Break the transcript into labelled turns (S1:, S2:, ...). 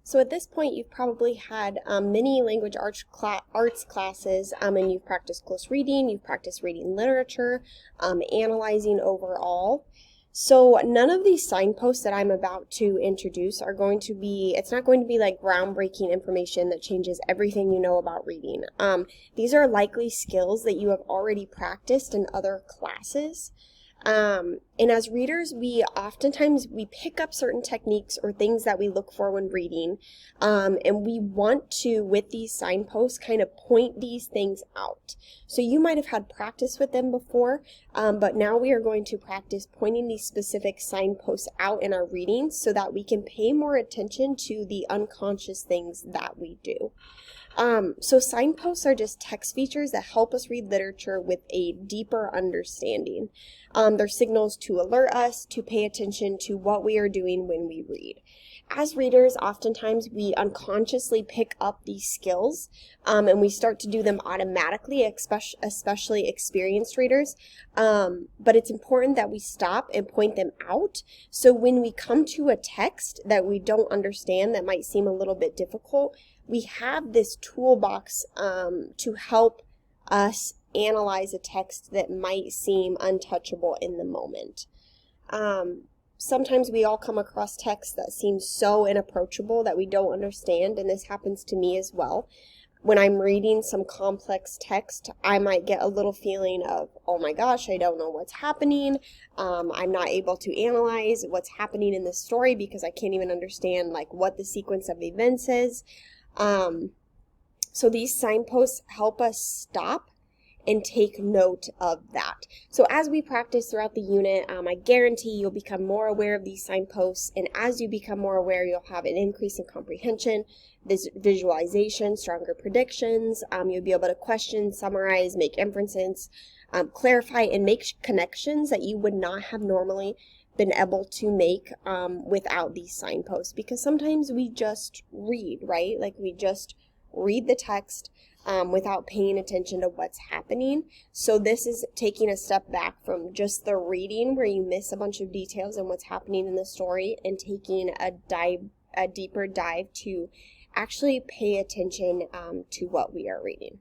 S1: So at this point, you've probably had many language arts classes, and you've practiced close reading, you've practiced reading literature, analyzing overall. So none of these signposts that I'm about to introduce are going to be, it's not going to be like groundbreaking information that changes everything you know about reading. These are likely skills that you have already practiced in other classes. And as readers, we pick up certain techniques or things that we look for when reading, and we want to, with these signposts, kind of point these things out. So you might have had practice with them before, but now we are going to practice pointing these specific signposts out in our reading so that we can pay more attention to the unconscious things that we do. So signposts are just text features that help us read literature with a deeper understanding. They're signals to alert us to pay attention to what we are doing when we read. As readers, oftentimes we unconsciously pick up these skills, and we start to do them automatically, especially experienced readers. But it's important that we stop and point them out. So when we come to a text that we don't understand, that might seem a little bit difficult, we have this toolbox to help us analyze a text that might seem untouchable in the moment. Sometimes we all come across texts that seem so inapproachable that we don't understand, and this happens to me as well. When I'm reading some complex text, I might get a little feeling of, oh my gosh, I don't know what's happening. I'm not able to analyze what's happening in the story because I can't even understand like what the sequence of events is. So these signposts help us stop and take note of that. So as we practice throughout the unit, I guarantee you'll become more aware of these signposts, and as you become more aware, you'll have an increase in comprehension, visualization, stronger predictions. You'll be able to question, summarize, make inferences, clarify, and make connections that you would not have normally been able to make without these signposts, because sometimes we just read, right? Like we just read the text without paying attention to what's happening. So this is taking a step back from just the reading where you miss a bunch of details and what's happening in the story, and taking a deeper dive to actually pay attention to what we are reading.